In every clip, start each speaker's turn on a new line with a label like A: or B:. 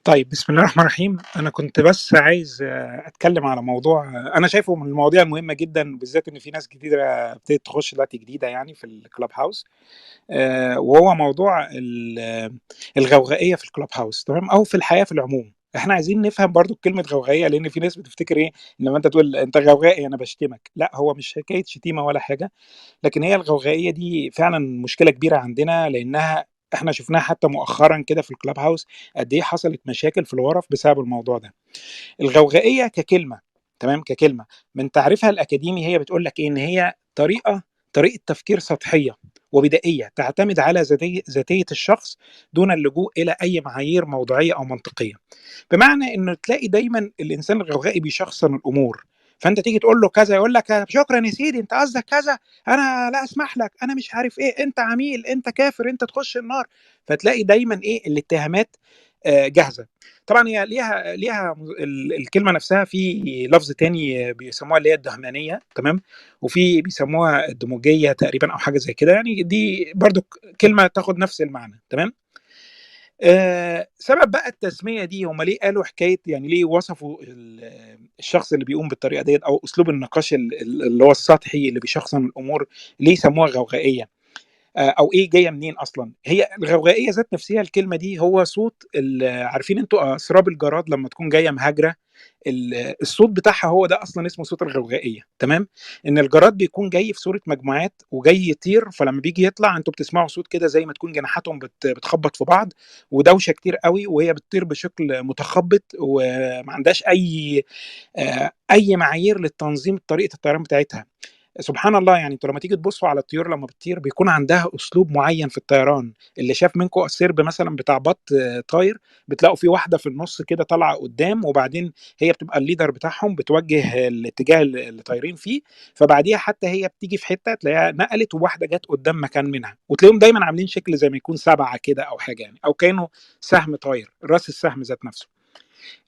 A: طيب بسم الله الرحمن الرحيم. أنا كنت بس عايز أتكلم على موضوع أنا شايفه من المواضيع المهمة جدًا، بالذات إن في ناس جديدة ابتدت تخش دلوقتي جديدة يعني في الclub house. وهو موضوع الغوغائية في الclub house، تمام، أو في الحياة في العموم. إحنا عايزين نفهم برضه كلمة غوغائية، لإن في ناس بتفتكر إيه، لمّا أنت تقول أنت غوغائي أنا باشتمك، لأ هو مش حكاية شتيمة ولا حاجة. لكن هي الغوغائية دي فعلًا مشكلة كبيرة عندنا، لإنها إحنا شُفناها حتى مؤخرًا كده في الclub house، قد إيه حصلت مشاكل في الغرف بسبب الموضوع ده. الغوغائية ككلمة، تمام، ككلمة من تعريفها الأكاديمي هي بتقول لك إيه، إن هي طريقة تفكير سطحية وبدائية تعتمد على ذاتية الشخص دون اللجوء إلى أي معايير موضوعية أو منطقية. بمعنى إنه تلاقي دايمًا الإنسان الغوغائي بيشخصن الأمور، فأنت تيجي تقول له كذا يقول لك شكرًا يا سيدي أنت قصدك كذا، أنا لا أسمح لك، أنا مش عارف إيه، أنت عميل، أنت كافر، أنت تخش النار. فتلاقي دايمًا إيه الاتهامات جاهزة. طبعًا هي ليها الكلمة نفسها في لفظ تاني بيسموها اللي هي الدهمانية، تمام، وفي بيسموها الدموجية تقريبًا أو حاجة زي كده، يعني دي برضه كلمة تاخد نفس المعنى، تمام. سبب بقى التسمية دي هم ليه قالوا حكاية، يعني ليه وصفوا الشخص اللي بيقوم بالطريقة ديّة أو أسلوب النقاش اللي هو السطحي اللي بيشخصن الأمور، ليه سموها غوغائية؟ أو إيه جاية منين أصلًا؟ هي الغوغائية ذات نفسها الكلمة دي هو صوت عارفين أنتم أسراب الجراد لمّا تكون جاية مهاجرة، الصوت بتاعها هو ده أصلًا اسمه صوت الغوغائية، تمام؟ إن الجراد بيكون جاي في صورة مجموعات وجاي يطير، فلمّا بييجي يطلع أنتم بتسمعوا صوت كده زي ما تكون جناحاتهم بتخبط في بعض، ودوشة كتير أوي، وهي بتطير بشكل متخبط وما عندهاش أي معايير للتنظيم طريقة الطيران بتاعتها. سبحان الله، يعني انتوا لما تيجي تبصوا على الطيور لما بتطير بيكون عندها اسلوب معين في الطيران. اللي شاف منكم السرب مثلا بتاع بط طاير، بتلاقوا في واحده في النص كده طالعه قدام، وبعدين هي بتبقى الليدر بتاعهم، بتوجه الاتجاه اللي طايرين فيه. فبعديها حتى هي بتيجي في حته تلاقيها نقلت وواحده جت قدام مكان منها، وتلاقيهم دايما عاملين شكل زي ما يكون سبعه كده او حاجه، يعني او كانه سهم طاير، راس السهم ذات نفسه.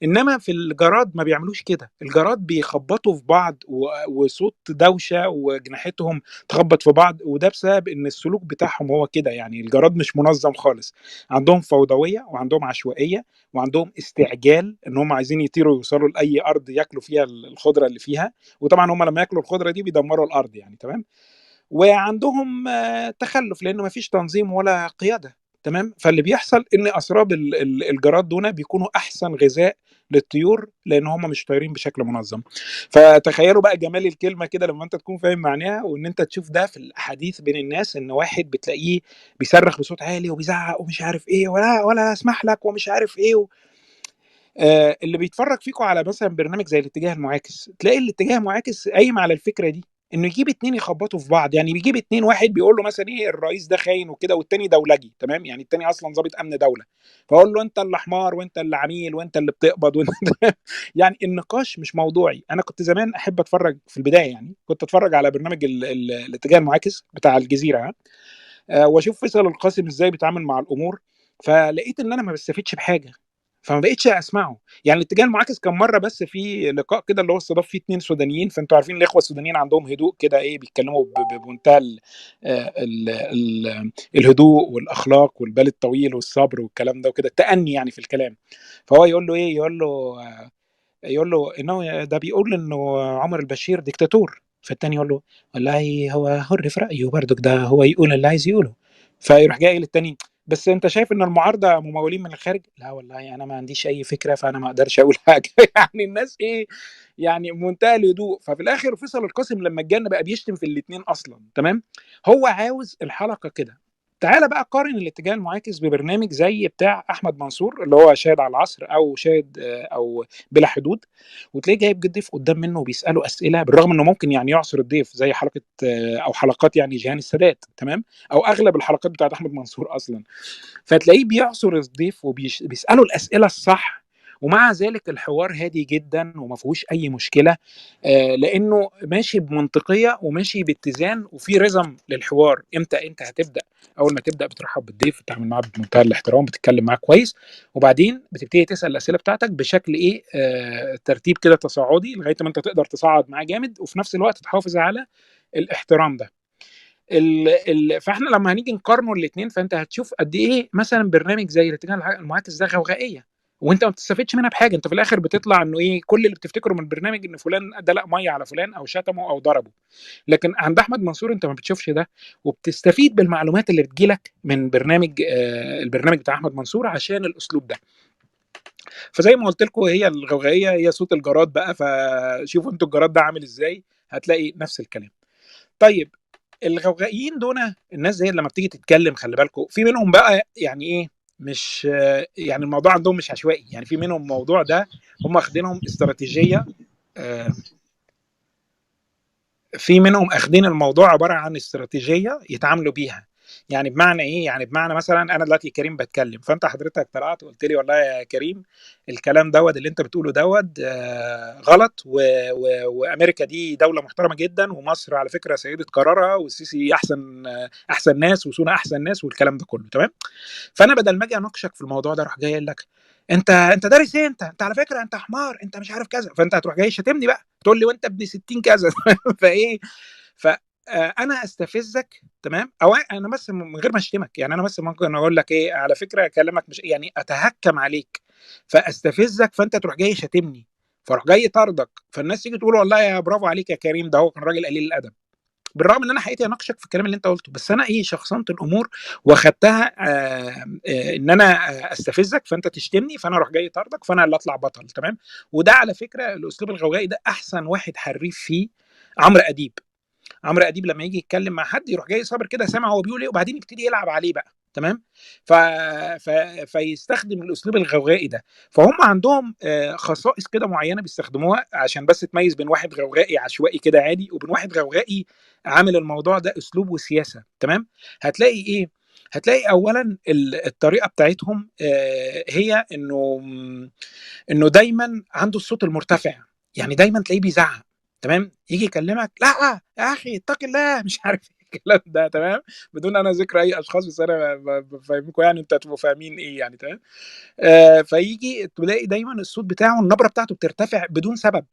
A: انما في الجراد ما بيعملوش كده، الجراد بيخبطوا في بعض وصوت دوشه وجناحتهم تخبط في بعض، وده بسبب ان السلوك بتاعهم هو كده. يعني الجراد مش منظم خالص، عندهم فوضويه وعندهم عشوائيه وعندهم استعجال ان هم عايزين يطيروا يوصلوا لاي ارض ياكلوا فيها الخضره اللي فيها، وطبعا هم لما ياكلوا الخضره دي بيدمروا الارض يعني، تمام. وعندهم تخلف لانه ما فيش تنظيم ولا قياده، تمام. فاللي بيحصل ان اسراب الجراد دول بيكونوا احسن غذاء للطيور لان هم مش طايرين بشكل منظم. فتخيلوا بقى جمال الكلمه كده لما انت تكون فاهم معناها، وان انت تشوف ده في الاحاديث بين الناس، ان واحد بتلاقيه بيصرخ بصوت عالي وبيزعق ومش عارف ايه، ولا اسمح لك ومش عارف ايه اللي بيتفرج فيكم على مثلا برنامج زي الاتجاه المعاكس، تلاقي الاتجاه المعاكس قايم على الفكره دي، انه يجيب اتنين يخبطوا في بعض. يعني بيجيب اتنين، واحد بيقول له مثلا ايه الرئيس ده خاين وكده، والتاني دولجي، تمام، يعني التاني اصلا ضابط امن دوله، فاقول له انت اللي حمار وانت اللي عميل وانت اللي بتقبض وانت يعني النقاش مش موضوعي. انا كنت زمان احب اتفرج في البدايه، يعني كنت اتفرج على برنامج الاتجاه المعاكس بتاع الجزيره، ها، واشوف فيصل القاسم ازاي بيتعامل مع الامور، فلقيت ان انا ما بستفدش بحاجه، فما بقتش اسمعه. يعني الاتجاه المعاكس كان مره بس في لقاء كده اللي هو استضاف فيه اتنين سودانيين، فانتوا عارفين الاخوه السودانيين عندهم هدوء كده، ايه، بيتكلموا بمنتهى الهدوء والاخلاق والبال الطويل والصبر والكلام ده وكده، التأني يعني في الكلام. فهو يقول له ايه، يقول له انه ده بيقول انه عمر البشير ديكتاتور، فالتاني يقول له والله هو حر في رايه برضك، ده هو يقول اللي عايز يقوله. فيروح جاي للتاني، بس انت شايف ان المعارضه ممولين من الخارج؟ لا والله انا ما عنديش اي فكره، فانا ما اقدرش اقول حاجه يعني الناس ايه، يعني منتهى الهدوء. ففي الاخر فيصل القاسم لما اتجن بقى بيشتم في الاثنين اصلا، تمام. هو عاوز الحلقه كده. تعالى بقى قارن الاتجاه المعاكس ببرنامج زي بتاع احمد منصور اللي هو شاهد على العصر، او شاهد او بلا حدود، وتلاقيه جايب ضيف قدام منه وبيساله اسئله، بالرغم انه ممكن يعني يعصر الضيف زي حلقه او حلقات يعني جيهان السادات، تمام، او اغلب الحلقات بتاعت احمد منصور اصلا. فتلاقيه بيعصر الضيف وبيساله الاسئله الصح، ومع ذلك الحوار هادي جدا وما فيهوش اي مشكله، لانه ماشي بمنطقيه وماشي باتزان وفي رزم للحوار. امتى انت هتبدا؟ اول ما تبدا بترحب بالضيف، بتتعامل معاه بمنتهى الاحترام، بتتكلم معاه كويس، وبعدين بتبتدي تسال الاسئله بتاعتك بشكل ايه، ترتيب كده تصاعدي لغايه ما انت تقدر تصعد معاه جامد، وفي نفس الوقت تحافظ على الاحترام ده. فاحنا لما هنيجي نقارنه الاثنين، فانت هتشوف قد ايه مثلا برنامج زي الاتجاه المعاكس ده غوغائيه. وانت ما بتستفدش منها بحاجه. انت في الاخر بتطلع انه ايه، كل اللي بتفتكره من البرنامج ان فلان دلق ميه على فلان او شتمه او ضربه. لكن عند احمد منصور انت ما بتشوفش ده، وبتستفيد بالمعلومات اللي بتجيلك من برنامج البرنامج بتاع احمد منصور عشان الاسلوب ده. فزي ما قلت لكم، هي الغوغائيه هي صوت الجراد بقى، فشوفوا انتوا الجراد ده عامل ازاي، هتلاقي نفس الكلام. طيب، الغوغائيين دول الناس دي لما بتيجي تتكلم خلي بالكم في منهم بقى يعني ايه، مش يعني الموضوع عندهم مش عشوائي، يعني في منهم الموضوع ده هم واخدينهم استراتيجيه. آه، في منهم اخدين الموضوع عباره عن استراتيجيه يتعاملوا بيها. يعني بمعنى ايه؟ يعني بمعنى مثلا انا دلوقتي كريم بتكلم، فانت حضرتك طلعت وقلت لي والله يا كريم الكلام دوت اللي انت بتقوله دوت غلط، وامريكا دي دوله محترمه جدا، ومصر على فكره سيده قرارها، والسيسي احسن احسن ناس، وسونا احسن ناس، والكلام ده كله تمام. فانا بدل ما اجي اناقشك في الموضوع ده اروح جاي قايل لك انت دارس ايه؟ انت على فكره انت حمار، انت مش عارف كذا، فانت هتروح جاي شاتمني بقى تقول لي وانت ابن 60 كذا. فايه، ف انا استفزك تمام، او انا بس من غير ما اشتمك، يعني انا بس ممكن اقول لك ايه، على فكره كلامك مش يعني اتهكم عليك، فاستفزك، فانت تروح جاي شاتمني، فاروح جاي طردك، فالناس تيجي تقول والله يا برافو عليك يا كريم، ده هو كان راجل قليل الادب. بالرغم ان انا حقيقتي اناقشك في الكلام اللي انت قلته، بس انا ايه شخصنت الامور واخدتها ان انا استفزك فانت تشتمني، فانا اروح جاي طردك، فانا اللي اطلع بطل تمام. وده على فكره الاسلوب الغوغائي ده احسن واحد حريف فيه عمرو اديب. عمرو اديب لما يجي يتكلم مع حد يروح جاي صابر كده سامع هو بيقول ايه، وبعدين يبتدي يلعب عليه بقى تمام. ف... ف... فيستخدم الاسلوب الغوغائي ده. فهم عندهم خصائص كده معينه بيستخدموها عشان بس تميز بين واحد غوغائي عشوائي كده عادي وبين واحد غوغائي عامل الموضوع ده اسلوب وسياسه تمام. هتلاقي ايه؟ هتلاقي اولا الطريقه بتاعتهم هي انه دايما عنده الصوت المرتفع، يعني دايما تلاقيه بيزعق تمام. يجي يكلمك لا يا اخي اتق الله مش عارف ايه الكلام ده تمام، بدون انا ذكر اي اشخاص، بس انا بفهمكم يعني انتوا هتبقوا فاهمين ايه يعني تمام. فيجي تلاقي دايما الصوت بتاعه النبره بتاعته بترتفع بدون سبب.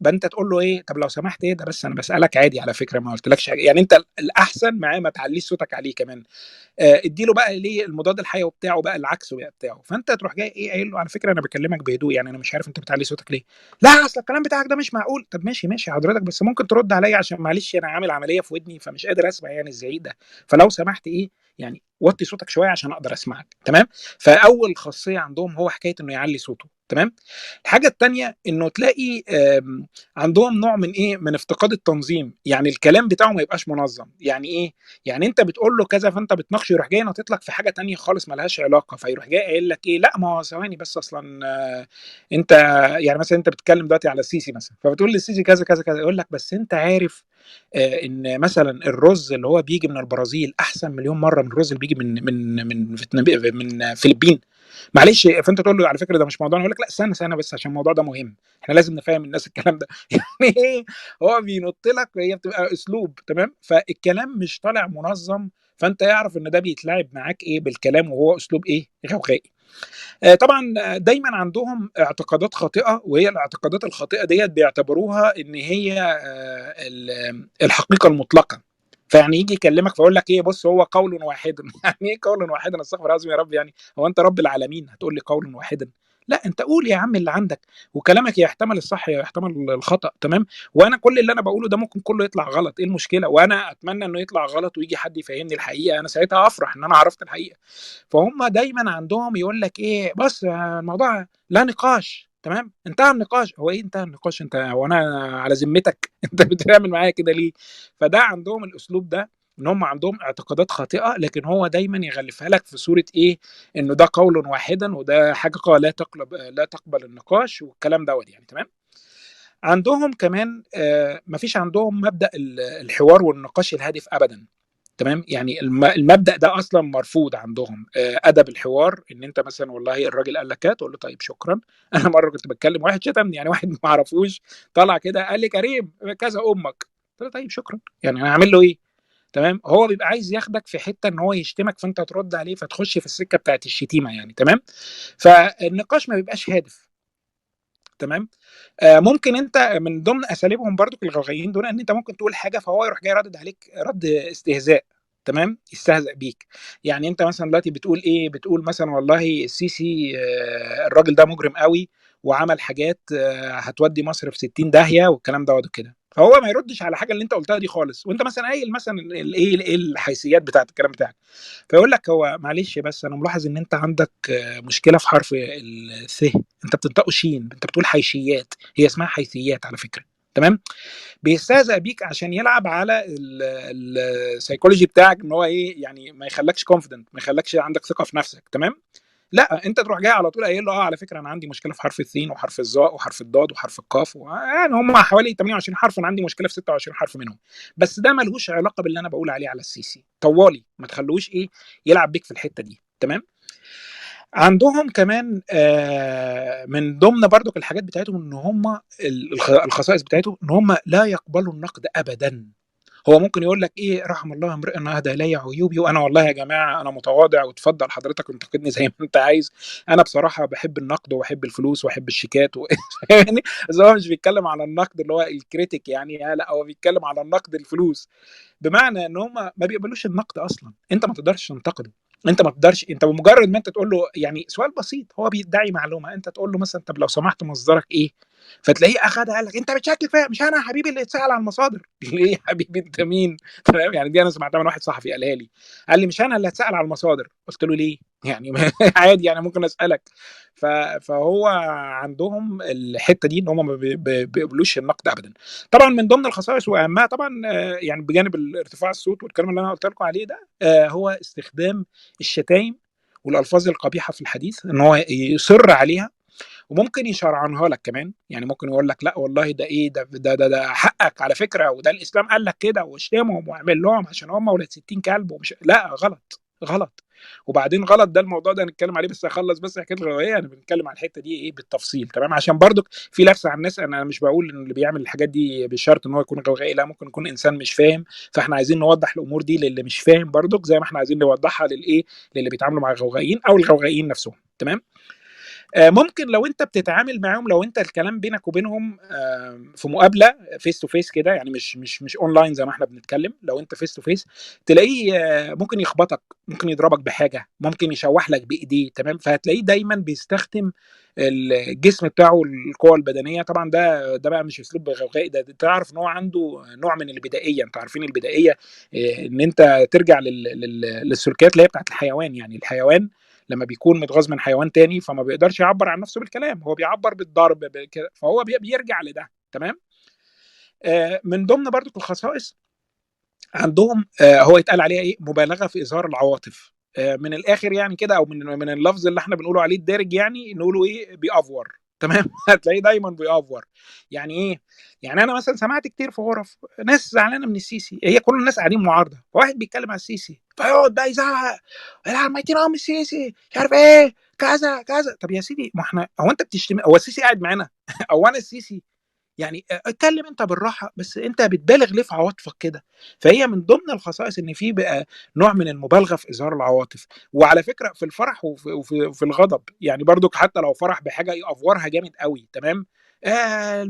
A: بقى انت تقول له ايه، طب لو سمحت ايه ده، بس انا بسالك عادي على فكره ما قلتلكش حاجه، يعني انت الاحسن معاه ما تعليش صوتك عليه كمان. اديله بقى ليه المضاد الحيوي بتاعه بقى العكس بقى بتاعه، فانت تروح جاي ايه قايل له على فكره انا بكلمك بهدوء، يعني انا مش عارف انت بتعلي صوتك ليه. لا اصل الكلام بتاعك ده مش معقول. طب ماشي ماشي حضرتك، بس ممكن ترد عليا عشان معلش انا عامل عمليه في ودني فمش قادر اسمع يعني الزعيق ده، فلو سمحت ايه يعني وطي صوتك شويه عشان اقدر اسمعك تمام. فاول خاصيه عندهم هو حكايه انه يعلي صوته تمام. الحاجه الثانيه انه تلاقي عندهم نوع من ايه، من افتقاد التنظيم، يعني الكلام بتاعه ما يبقاش منظم. يعني ايه؟ يعني انت بتقول له كذا فانت بتناقشه يروح جاي ناطط لك في حاجه تانية خالص ملهاش علاقه، فيروح جاي قايل لك ايه، لا ما هو ثواني بس اصلا انت يعني مثلا انت بتتكلم دلوقتي على السيسي مثلا، فبتقول للسيسي كذا كذا كذا، يقول لك بس انت عارف ان مثلا الرز اللي هو بيجي من البرازيل احسن مليون مره من الرز اللي بيجي من فلبين. معلش، فانت تقول له على فكره ده مش موضوع، يقول لك لا استنى استنى بس عشان الموضوع ده مهم، احنا لازم نفهم الناس الكلام ده. يعني ايه، هو بينط لك، هي بتبقى اسلوب تمام، فالكلام مش طالع منظم، فانت يعرف ان ده بيتلعب معاك ايه بالكلام، وهو اسلوب ايه غوغائي. طبعا دايما عندهم اعتقادات خاطئه، وهي الاعتقادات الخاطئه ديت بيعتبروها ان هي الحقيقه المطلقه. فيعني يجي يكلمك فيقول لك ايه، بص هو قول واحد. يعني ايه قول واحد؟ استغفر الله العظيم يا رب، يعني هو انت رب العالمين هتقول لي قول واحد؟ لا انت قول يا عم اللي عندك، وكلامك يحتمل الصح يحتمل الخطا تمام. وانا كل اللي انا بقوله ده ممكن كله يطلع غلط، ايه المشكله؟ وانا اتمنى انه يطلع غلط ويجي حد يفهمني الحقيقه، انا ساعتها افرح ان انا عرفت الحقيقه. فهم دايما عندهم يقول لك ايه، بص الموضوع لا نقاش تمام، انتهى النقاش. هو ايه انتهى النقاش؟ انت وانا على ذمتك؟ انت بتعمل معايا كده ليه؟ فده عندهم الاسلوب ده، ان هم عندهم اعتقادات خاطئه، لكن هو دايما يغلفها لك في صوره ايه، انه ده قول واحدا وده حاجه لا تقبل النقاش والكلام دوت يعني تمام. عندهم كمان مفيش عندهم مبدا الحوار والنقاش الهادف ابدا تمام. يعني المبدأ ده اصلا مرفوض عندهم. ادب الحوار ان انت مثلا والله الراجل قال لك كده تقول له طيب شكرا. انا مره كنت بتكلم واحد شتمني، يعني واحد ما اعرفوش طلع كده قال لي كريم كذا امك، قلت له طيب شكرا، يعني انا هعمل له ايه تمام. هو بيبقى عايز ياخدك في حته ان هو يشتمك فانت ترد عليه فتخش في السكه بتاعت الشتيمه يعني تمام. فالنقاش ما بيبقاش هادف تمام. ممكن انت من ضمن اساليبهم برضو الغوغائيين دول ان انت ممكن تقول حاجه فهو يروح جاي ردد عليك رد استهزاء تمام، يستهزئ بيك. يعني انت مثلا دلوقتي بتقول ايه، بتقول مثلا والله السيسي الراجل ده مجرم قوي وعمل حاجات هتودي مصر في 60 داهيه والكلام ده وكده، فهو ما يردش على حاجه اللي انت قلتها دي خالص، وانت مثلا قايل مثلا ايه الحيثيات بتاعت الكلام بتاعك، فيقول لك هو معلش بس انا ملاحظ ان انت عندك مشكله في حرف الث، انت بتنطقه شين، انت بتقول حيثيات، هي اسمها حيثيات على فكره. تمام. بيستهزأ بيك عشان يلعب على السيكولوجي بتاعك، ان هو ايه يعني ما يخلكش كونفيدنت، ما يخلكش عندك ثقه في نفسك. تمام. لا، انت تروح جاي على طول قايل له على فكره انا عندي مشكله في حرف الثين وحرف الظاء وحرف الضاد وحرف القاف يعني هم حوالي 28 حرف، انا عندي مشكله في 26 حرف منهم. بس ده ملهوش علاقه باللي انا بقول عليه على السيسي، طوالي ما تخلوش ايه يلعب بيك في الحته دي. تمام. عندهم كمان من ضمن برضك الحاجات بتاعتهم ان هم الخصائص بتاعتهم ان هم لا يقبلوا النقد ابدا. هو ممكن يقول لك ايه، رحم الله امرئ اهدى الي عيوبي، وانا والله يا جماعه انا متواضع وتفضل حضرتك انتقدني زي ما انت عايز، انا بصراحه بحب النقد واحب الفلوس واحب الشيكات يعني بس هو مش بيتكلم على النقد اللي هو الكريتيك يعني، لا هو بيتكلم على النقد الفلوس، بمعنى ان هم ما بيقبلوش النقد اصلا، انت ما تقدرش تنتقده، انت ما تقدرش، انت بمجرد ما انت تقول له يعني سؤال بسيط، هو بيدعي معلومه، انت تقول له مثلا طب لو سمحت مصدرك ايه، فتلاقيه اخدها قال لك انت بتشكك فيها، مش انا يا حبيبي اللي اتسال على المصادر ليه يا حبيبي انت مين؟ تمام، يعني دي انا سمعتها من واحد صحفي قالها لي، قال لي مش انا اللي هتسال على المصادر، قلت له ليه يعني عادي يعني ممكن اسالك. فهو عندهم الحته دي ان هم ما بيقبلوش النقد ابدا. طبعا من ضمن الخصائص واهمها طبعا يعني بجانب ارتفاع الصوت والكلام اللي انا قلت لكم عليه ده، هو استخدام الشتايم والالفاظ القبيحه في الحديث، ان هو يصر عليها، وممكن يشرعنها لك كمان، يعني ممكن يقول لك لا والله ده ايه ده حقك على فكره، وده الاسلام قال لك كده، واشتمهم واعمل لهم عشان هم ولاد 60 كلب ومش لا غلط غلط. وبعدين غلط ده الموضوع ده هنتكلم عليه، بس اخلص بس حكايه الغويه، انا بنتكلم على الحته دي ايه بالتفصيل. تمام، عشان برضك في لبس على الناس، انا مش بقول ان اللي بيعمل الحاجات دي بشرط ان هو يكون غوغائي، لا ممكن يكون انسان مش فاهم، فاحنا عايزين نوضح الامور دي للي مش فاهم برضك، زي ما احنا عايزين نوضحها للايه، للي بيتعاملوا مع الغوغائيين او الغوغائيين نفسهم. تمام. ممكن لو انت بتتعامل معاهم، لو انت الكلام بينك وبينهم في مقابله فيس تو فيس كده، يعني مش اونلاين زي ما احنا بنتكلم، لو انت فيس تو فيس تلاقيه ممكن يخبطك، ممكن يضربك بحاجه، ممكن يشوح لك بايديه. تمام، فهتلاقيه دايما بيستخدم الجسم بتاعه، القوه البدنيه. طبعا ده بقى مش اسلوب غوغائي، ده تعرف ان هو عنده نوع من البدائيه، انتوا عارفين البدائيه ان انت ترجع للسلوكيات اللي هي بتاعت الحيوان، يعني الحيوان لما بيكون متغاظ من حيوان تاني فما بيقدرش يعبر عن نفسه بالكلام، هو بيعبر بالضرب كده، فهو بيرجع لده. تمام. من ضمن برضو الخصائص عندهم هو يتقال عليها ايه، مبالغه في اظهار العواطف، من الاخر يعني كده، او من اللفظ اللي احنا بنقوله عليه الدارج، يعني نقوله ايه، بيأفور. تمام هتلاقيه دايما بيأفور. يعني ايه؟ يعني انا مثلا سمعت كتير في غرف ناس زعلانه من السيسي، هي كل الناس قاعدين معارضه، فواحد بيتكلم على السيسي فيقعد بقى يزعق العمايتين ام السيسي مش عارف ايه كذا كذا. طب يا سيدي، ما احنا هو انت بتشتم، هو السيسي قاعد معانا او انا السيسي؟ يعني اتكلم انت بالراحه، بس انت بتبالغ ليه في عواطفك كده؟ فهي من ضمن الخصائص ان في بقى نوع من المبالغه في اظهار العواطف. وعلى فكره في الفرح وفي الغضب، يعني برضك حتى لو فرح بحاجه يأفورها جامد قوي. تمام.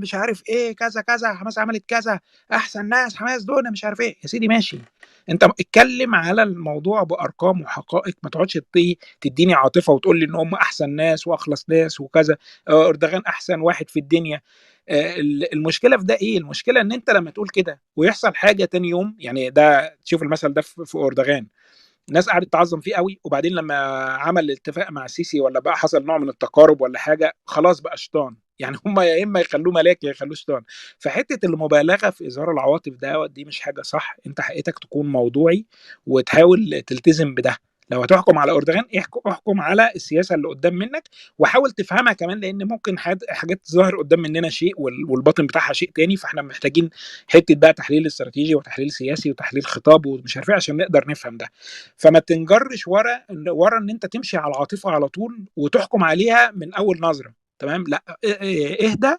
A: مش عارف ايه كذا كذا، حماس عملت كذا، احسن ناس حماس دول مش عارف ايه، يا سيدي ماشي، انت اتكلم على الموضوع بارقام وحقائق، ما تقعدش تديني عاطفه وتقول لي ان هم احسن ناس واخلص ناس وكذا، اردوغان احسن واحد في الدنيا. المشكله في ده ايه، المشكله ان انت لما تقول كده ويحصل حاجه تاني يوم، يعني ده تشوف المثل ده في اردوغان، الناس قعدت تعظم فيه قوي، وبعدين لما عمل اتفاق مع السيسي ولا بقى حصل نوع من التقارب ولا حاجه، خلاص بقى شيطان يعني هم يا اما يخلوه ملاك يا يخلوه شيطان. فحته المبالغه في اظهار العواطف ده دي مش حاجه صح، انت حقيقتك تكون موضوعي وتحاول تلتزم بده. لو هتحكم على اردوغان احكم على السياسه اللي قدام منك، وحاول تفهمها كمان، لان ممكن حاجات تظهر قدام مننا شيء والباطن بتاعها شيء تاني، فاحنا محتاجين حته بقى تحليل استراتيجي وتحليل سياسي وتحليل خطاب ومش عارف ايه عشان نقدر نفهم ده. فما تنجرش ورا ان انت تمشي على العاطفه على طول وتحكم عليها من اول نظره. تمام، لا اهدى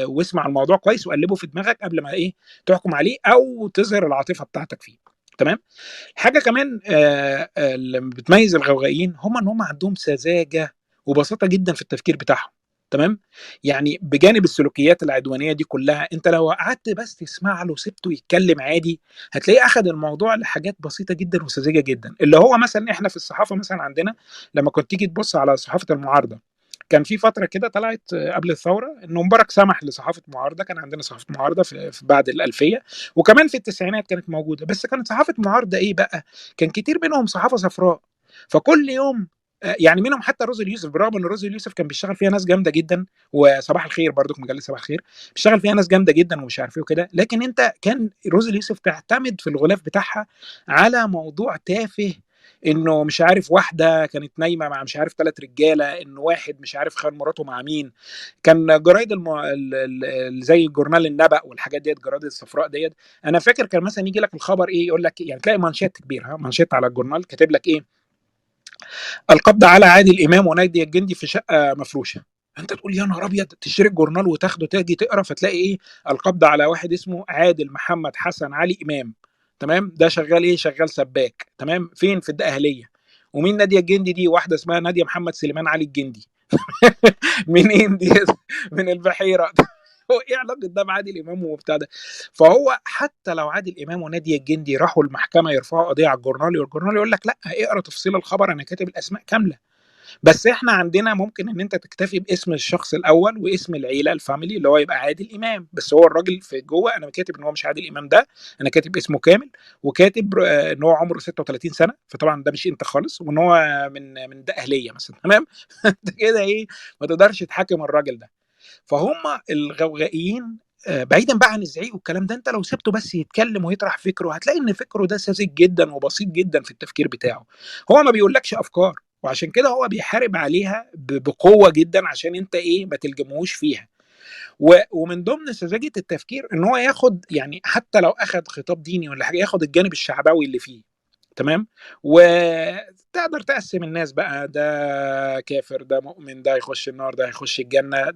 A: واسمع الموضوع كويس وقلبه في دماغك قبل ما ايه تحكم عليه او تظهر العاطفه بتاعتك فيه. تمام. حاجه كمان اللي بتميز الغوغائيين هم ان هم عندهم سذاجه وبساطه جدا في التفكير بتاعهم. تمام. يعني بجانب السلوكيات العدوانيه دي كلها، انت لو قعدت بس تسمع له وسبته يتكلم عادي، هتلاقيه اخذ الموضوع لحاجات بسيطه جدا وساذجه جدا. اللي هو مثلا احنا في الصحافه مثلا عندنا، لما كنت تيجي تبص على صحافه المعارضه، كان في فتره كده طلعت قبل الثوره انه مبارك سمح لصحافه معارضه. كان عندنا صحافه معارضه في بعد الالفيه، وكمان في التسعينات كانت موجوده، بس كانت صحافه معارضه ايه بقى؟ كان كتير منهم صحافه صفراء. فكل يوم يعني منهم حتى روز اليوسف، برغم ان روز اليوسف كان بيشتغل فيها ناس جامده جدا، وصباح الخير برضو مجله صباح الخير بيشتغل فيها ناس جامده جدا ومش عارف ايه وكده، لكن انت كان روز اليوسف تعتمد في الغلاف بتاعها على موضوع تافه، انه مش عارف واحده كانت نايمه مع مش عارف ثلاث رجاله، انه واحد مش عارف خان مراته مع مين. كان جرايد زي جورنال النبأ والحاجات ديت، جرايد الصفراء ديت، انا فاكر كان مثلا يجي لك الخبر ايه، يقول لك يعني تلاقي مانشيت كبير، ها مانشيت على الجورنال كاتب لك ايه: القبض على عادل امام ونادية الجندي في شقه مفروشه. انت تقول يا نهار ابيض، تشتري الجورنال وتاخده تيجي تقرا، فتلاقي ايه؟ القبض على واحد اسمه عادل محمد حسن علي امام. تمام، ده شغال ايه؟ شغال سباك. تمام، فين؟ في الدقهليه. ومين نادية الجندي دي؟ واحده اسمها نادية محمد سليمان علي الجندي. منين دي؟ من البحيره. هو ايه علاقه ده بعادل امام وبتاع ده؟ فهو حتى لو عادل امام ونادية الجندي راحوا المحكمه يرفعوا قضيه على الجورنال، والجورنال يقول لك لا اقرا تفصيل الخبر انا كاتب الاسماء كامله. بس احنا عندنا ممكن ان انت تكتفي باسم الشخص الاول واسم العيله الفاميلي اللي هو يبقى عادل امام، بس هو الراجل في جوه انا كاتب ان هو مش عادل امام ده، انا كاتب اسمه كامل، وكاتب ان هو عمره 36 سنه، فطبعا ده مش انت خالص، وان هو من ده اهليه مثلا. تمام. انت كده ايه؟ ما تقدرش تحاكم الراجل ده. فهم الغوغائيين بعيدا بقى عن الزعيق والكلام ده، انت لو سبته بس يتكلم ويطرح فكره، هتلاقي ان فكره ده ساذج جدا وبسيط جدا في التفكير بتاعه. هو ما بيقولكش افكار، وعشان كده هو بيحارب عليها بقوه جدا، عشان انت ايه؟ ما تلجموش فيها. ومن ضمن سذاجه التفكير ان هو ياخد، يعني حتى لو اخد خطاب ديني ولا حاجه، ياخد الجانب الشعبوي اللي فيه. تمام. وتقدر تقسم الناس بقى، ده كافر، ده مؤمن، ده هيخش النار، ده هيخش الجنة،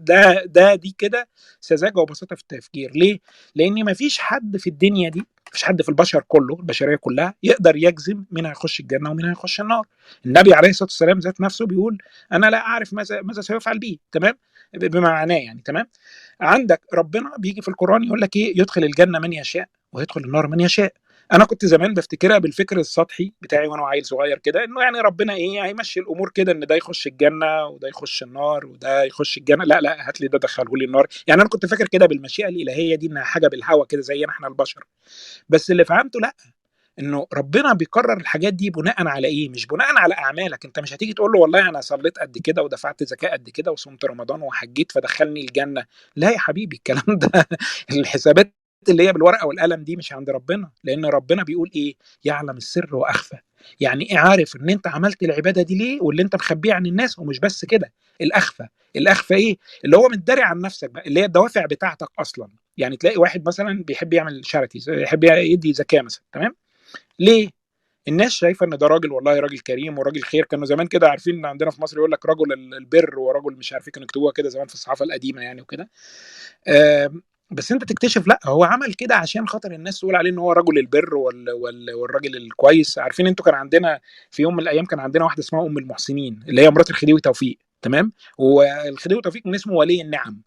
A: دي كده سذاجة وبساطة في التفكير. ليه؟ لأن مفيش حد في الدنيا دي، مفيش حد في البشر كله، البشرية كلها، يقدر يجزم مين هيخش الجنة ومين هيخش النار. النبي عليه الصلاة والسلام ذات نفسه بيقول: أنا لا أعرف ماذا سيفعل بي. تمام. بمعناه يعني. تمام. عندك ربنا بيجي في القرآن يقول لك ايه؟ يدخل الجنة من يشاء ويدخل النار من يشاء. انا كنت زمان بفتكرها بالفكر السطحي بتاعي وانا عيل صغير كده، انه يعني ربنا ايه؟ هيمشي الامور كده، ان ده يخش الجنه وده يخش النار وده يخش الجنه، لا لا هات لي ده دخله لي النار. يعني انا كنت فاكر كده بالمشيئه الالهيه دي، انها حاجه بالهوى كده زينا احنا البشر. بس اللي فهمته لا، انه ربنا بيقرر الحاجات دي بناء على ايه؟ مش بناء على اعمالك. انت مش هتيجي تقول له والله انا صليت قد كده ودفعت زكاه قد كده وصمت رمضان وحجيت فدخلني الجنه. لا يا حبيبي، الكلام ده الحسابات اللي هي بالورقه والقلم دي مش عند ربنا، لان ربنا بيقول ايه؟ يعلم السر واخفى. يعني ايه؟ عارف ان انت عملت العباده دي ليه، واللي انت مخبيه عن الناس. ومش بس كده، الاخفى. الاخفى ايه؟ اللي هو متداري عن نفسك بقى، اللي هي الدوافع بتاعتك اصلا. يعني تلاقي واحد مثلا بيحب يعمل شاريتيز، يحب يدي زكاه مثلا. تمام. ليه؟ الناس شايفه ان ده راجل، والله راجل كريم وراجل خير. كانوا زمان كده عارفين ان عندنا في مصر يقول لك رجل البر ورجل مش عارف ايه، كانوا يكتبوها كده زمان في الصحافه القديمه يعني وكده. بس انت تكتشف لا، هو عمل كده عشان خاطر الناس تقول عليه ان هو رجل البر والراجل الكويس. عارفين انتوا كان عندنا في يوم من الايام كان عندنا واحده اسمها ام المحسنين، اللي هي مرات الخديوي توفيق. تمام. والخديوي توفيق من اسمه ولي النعم.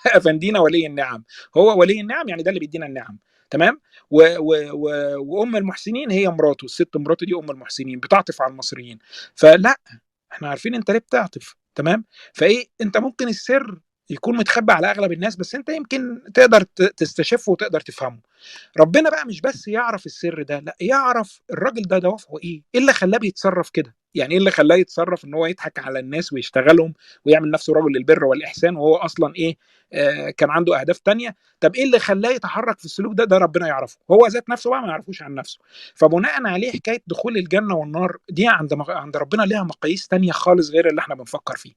A: افندينا ولي النعم. هو ولي النعم يعني ده اللي بيدينا النعم. تمام. وام المحسنين هي مراته، الست مراته دي ام المحسنين، بتعطف على المصريين. فلا، احنا عارفين انت ليه بتعطف. تمام. فايه؟ انت ممكن السر يكون متخبى على اغلب الناس، بس انت يمكن تقدر تستشفه وتقدر تفهمه. ربنا بقى مش بس يعرف السر ده، لا، يعرف الراجل ده دوافعه ايه، ايه اللي خلاه بيتصرف كده. يعني ايه اللي خلاه يتصرف ان هو يضحك على الناس ويشتغلهم ويعمل نفسه رجل للبر والاحسان، وهو اصلا ايه؟ كان عنده اهداف تانية. طب ايه اللي خلاه يتحرك في السلوك ده؟ ده ربنا يعرفه، هو ذات نفسه بقى ما يعرفوش عن نفسه. فبناء عليه حكايه دخول الجنه والنار دي عند ربنا ليها مقاييس تانية خالص غير اللي احنا بنفكر فيه.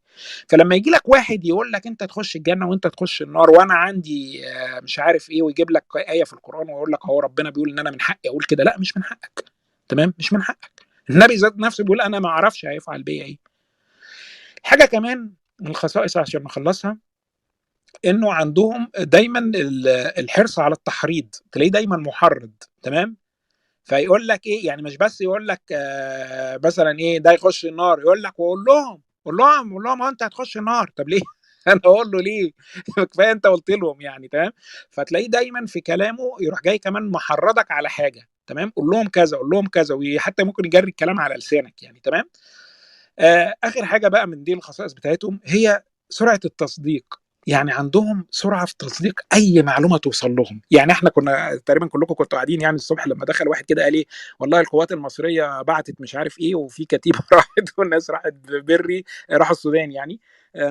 A: فلما يجي لك واحد يقول لك انت تخش الجنه وانت تخش النار وانا عندي مش عارف ايه، ويجيب لك ايه في القران ويقول لك هو ربنا بيقول ان انا من حقي اقول كده، لا مش من حقك. تمام، مش من حقك. النبي ذات نفسه بيقول انا ما اعرفش هيفعل بيا ايه. حاجه كمان من الخصائص عشان نخلصها، انه عندهم دايما الحرص على التحريض، تلاقيه دايما محرض. تمام. فيقول لك ايه؟ يعني مش بس يقول لك مثلا ايه ده يخش النار، يقول لك وقول لهم قول لهم قول لهم انت هتخش النار. طب ليه؟ انا اقول له ليه؟ كفايه انت قلت لهم يعني، تمام. فتلاقيه دايما في كلامه يروح جاي كمان محرضك على حاجه، تمام، قول لهم كذا، قول لهم كذا، وحتى ممكن يجري الكلام على لسانك يعني، تمام. اخر حاجه بقى من دي الخصائص بتاعتهم هي سرعه التصديق. يعني عندهم سرعه في تصديق اي معلومه توصل لهم. يعني احنا كنا تقريبا كلكم كنتوا قاعدين يعني الصبح لما دخل واحد كده قال ايه، والله القوات المصريه بعتت مش عارف ايه، وفي كتيبه راحت والناس راحت بري، راحوا السودان يعني،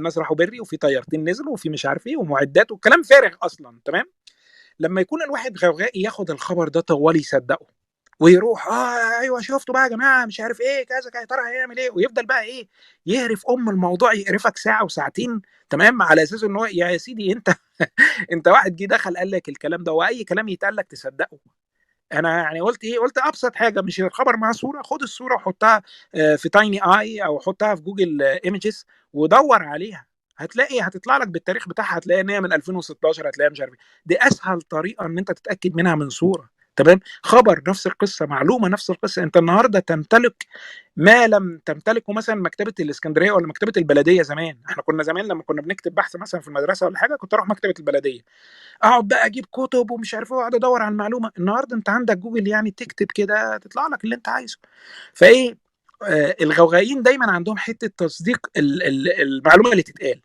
A: ناس راحوا بري، وفي طيارتين نزلوا، وفي مش عارف ايه ومعدات وكلام فارغ اصلا، تمام. لما يكون الواحد غوغائي ياخد الخبر ده طوال يصدقه، ويروح ايوه شفتوا بقى يا جماعه مش عارف ايه كذا كذا، يا ترى هيعمل ايه، ويفضل بقى ايه، يهرف الموضوع، يقرفك ساعه وساعتين، تمام، على اساس ان هو يا سيدي انت انت واحد جه دخل قال لك الكلام ده، واي كلام يتقال لك تصدقه. انا يعني قلت ايه، قلت ابسط حاجه، مش الخبر معاه صوره، خد الصوره وحطها في تايني اي او حطها في جوجل ايمجز ودور عليها، هتلاقي هتطلع لك بالتاريخ بتاعها، هتلاقي ان هي من 2016، هتلاقيها مش عارف ايه. دي اسهل طريقه ان انت تتاكد منها من صوره، تمام. خبر نفس القصه، معلومه نفس القصه، انت النهارده تمتلك ما لم تمتلكه مثلا مكتبه الاسكندريه ولا مكتبه البلديه زمان. احنا كنا زمان لما كنا بنكتب بحث مثلا في المدرسه ولا حاجه، كنت اروح مكتبه البلديه، اقعد بقى اجيب كتب ومش عارف ايه، واقعد ادور على المعلومه. النهارده انت عندك جوجل، يعني تكتب كده تطلع لك اللي انت عايزه. فايه، الغوغائيين دايما عندهم حته تصديق المعلومه اللي تتقال.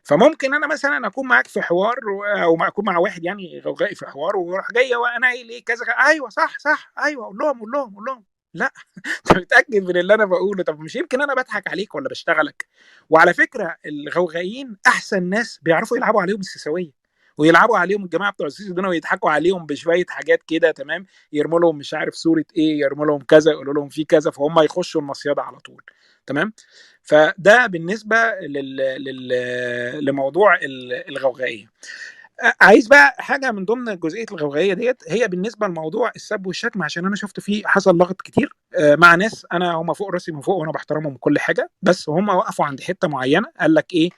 A: فممكن انا مثلا اكون معاك في حوار او اكون مع واحد يعني غوغائي في حوار، ويروح جاي وانا قايل ايه كذا كذا، ايوه صح صح، ايوه قول لهم قول لهم قول لهم. لا انت متاكد من اللي انا بقوله؟ طب مش يمكن انا بضحك عليك ولا بشتغلك؟ وعلى فكره الغوغائيين احسن ناس بيعرفوا يلعبوا عليهم السيساويه، ويلعبوا عليهم الجماعه بتوع السيسي دول، ويضحكوا عليهم بشويه حاجات كده، تمام. يرموا لهم مش عارف صوره ايه، يرموا لهم كذا، يقولوا لهم في كذا، فهم يخشوا المصيده على طول، تمام. فده بالنسبه لموضوع الغوغائيه. عايز بقى حاجه من ضمن جزئيه الغوغائيه ديت، هي بالنسبه لموضوع السب والشتم، عشان انا شفت فيه حصل لغط كتير مع ناس انا هم فوق راسي من فوق، وانا بحترمهم وكل حاجه، بس هم وقفوا عند حته معينه. قال لك ايه،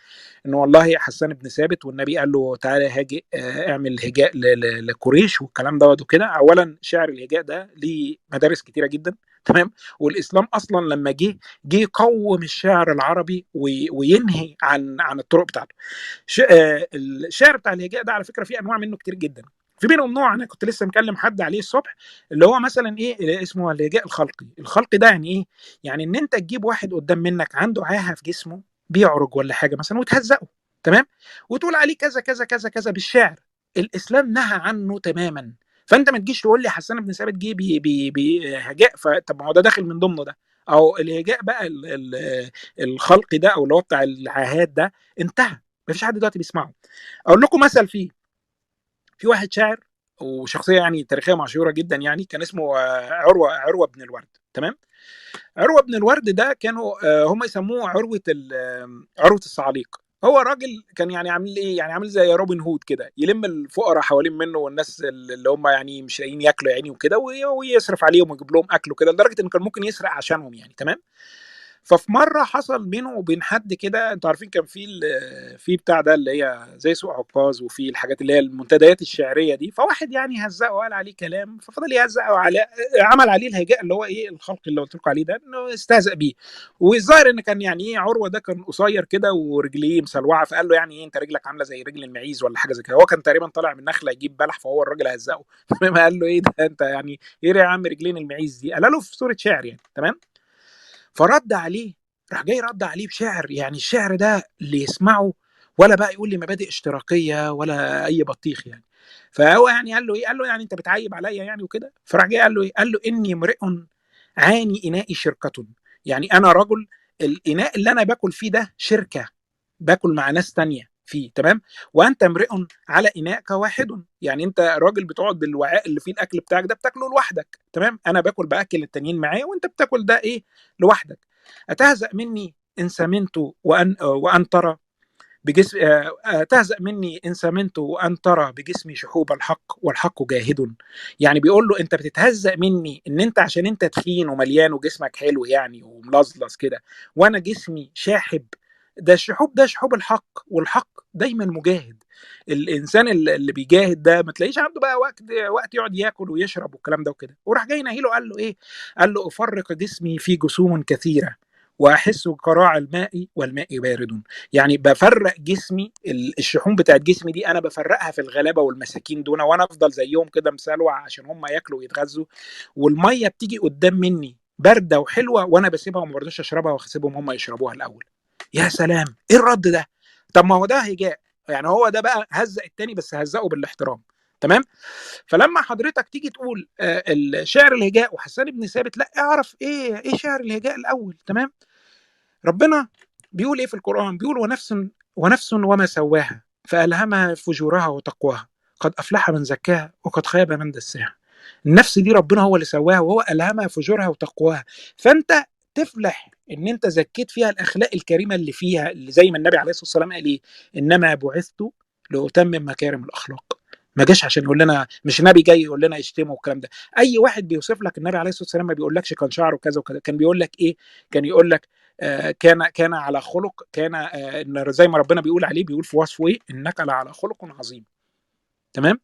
A: ان والله حسان بن ثابت والنبي قال له تعالى هاجئ، اعمل هجاء لقريش والكلام دوت وكده. اولا شعر الهجاء ده ليه مدارس كتيره جدا، تمام. والاسلام اصلا لما جه يقوم الشعر العربي وينهي عن الطرق بتاعته. الشعر بتاع الهجاء ده على فكره في انواع منه كتير جدا. في منهم نوع انا كنت لسه مكلم حد عليه الصبح، اللي هو مثلا ايه، اللي اسمه الهجاء الخلقي. الخلقي ده يعني ايه؟ يعني ان انت تجيب واحد قدام منك عنده عاهه في جسمه، بيعرج ولا حاجه مثلا، وتهزقه، تمام، وتقول عليه كذا كذا كذا كذا بالشعر. الاسلام نهى عنه تماما. فانت ما تجيش تقول لي حسان بن ثابت جه بهجاء، طب ما هو ده داخل من ضمنه ده. او الهجاء بقى الخلقي ده، او اللي هو بتاع العاهات ده، انتهى، مفيش حد دلوقتي بيسمعه. اقول لكم مثل فيه. في واحد شاعر وشخصيه يعني تاريخيه مشهوره جدا يعني، كان اسمه عروه بن الورد، تمام. عروه بن الورد ده كانوا هم يسموه عروه الصعاليق. هو راجل كان يعني عامل ايه، يعني عامل زي روبن هود كده، يلم الفقراء حوالين منه والناس اللي هم يعني مش لاقيين ياكلوا يعني وكده، ويصرف عليهم ويجيب لهم اكل وكده، لدرجه انه كان ممكن يسرق عشانهم يعني، تمام. ففي مره حصل بينه وبين حد كده، انتوا عارفين كان في في بتاع ده اللي هي زي سوق عكاظ، وفي الحاجات اللي هي المنتديات الشعريه دي، فواحد يعني هزقه وقال عليه كلام، ففضل يهزقه على، عمل عليه الهجاء اللي هو ايه الخلق اللي قلت لكم عليه ده، انه استهزأ بيه. والظاهر ان كان يعني ايه، عروه ده كان قصير كده ورجليه مسلوعه، فقال له يعني ايه انت رجلك عامله زي رجل المعيز ولا حاجه زي كده. هو كان تقريبا طالع من نخله يجيب بلح، فهو الراجل هزقه فما قال له ايه ده انت يعني ايه يا عم رجلين المعيز دي، قال له في صوره شعر يعني، تمام. فرد عليه، راح جاي رد عليه بشعر، يعني الشعر ده اللي يسمعه ولا بقى يقول لي مبادئ اشتراكيه ولا اي بطيخ يعني. فهو يعني قال له ايه، قال له يعني انت بتعيب عليا يعني وكده. فراح جاي قال له ايه، قال له اني امرئ عاني انائي شركه. يعني انا رجل، الاناء اللي انا باكل فيه ده شركه، باكل مع ناس تانية فيه، تمام. وانت امرئ على اناءك واحد، يعني انت راجل بتقعد بالوعاء اللي فيه الاكل بتاعك ده بتاكله لوحدك، تمام. انا باكل باكل التانيين معايا، وانت بتاكل ده ايه لوحدك. اتهزأ مني ان سمنت وان ترى بجسم، تهزأ مني ان سمنت وان ترى بجسمي شحوب الحق والحق جاهد. يعني بيقول له انت بتتهزأ مني ان انت عشان انت تخين ومليان وجسمك حلو يعني وملظلظ كده، وانا جسمي شاحب. ده الشحوب ده شحوب الحق، والحق دايما مجاهد. الانسان اللي بيجاهد ده ما تلاقيش عنده بقى وقت يقعد ياكل ويشرب والكلام ده وكده. وراح جاي ناهيله قال له ايه، قال له افرق جسمي في جسوم كثيره، واحس كراع الماء والماء بارد. يعني بفرق جسمي، الشحوم بتاعت جسمي دي انا بفرقها في الغلابه والمساكين دول، وانا افضل زيهم كده مسلوع عشان هم ياكلوا ويتغذوا، والميه بتيجي قدام مني بارده وحلوه وانا بسيبها وما برضاش اشربها واسيبهم هم يشربوها الاول. يا سلام، ايه الرد ده؟ طب ما هو ده هجاء، يعني هو ده بقى هزق التاني بس هزقه بالاحترام. تمام. فلما حضرتك تيجي تقول الشعر الهجاء وحسان بن ثابت، لا اعرف ايه شعر الهجاء الاول. تمام. ربنا بيقول ايه في القرآن؟ بيقول ونفس وما سواها فألهمها فجورها وتقواها قد أفلح من زكاها وقد خاب من دساها. النفس دي ربنا هو اللي سواها وهو ألهمها فجورها وتقواها، فأنت تفلح ان انت زكيت فيها الاخلاق الكريمه اللي فيها، اللي زي ما النبي عليه الصلاه والسلام قال ايه؟ انما بعثت لاتمم مكارم الاخلاق. ما جاش عشان يقول لنا، مش النبي جاي يقول لنا اشتموا والكلام ده. اي واحد بيوصف لك النبي عليه الصلاه والسلام ما بيقولكش كان شعره كذا وكذا، كان بيقول لك ايه؟ كان يقول لك كان على خلق، كان زي ما ربنا بيقول عليه، بيقول في وصفه ايه؟ انك لعلى خلق عظيم. تمام.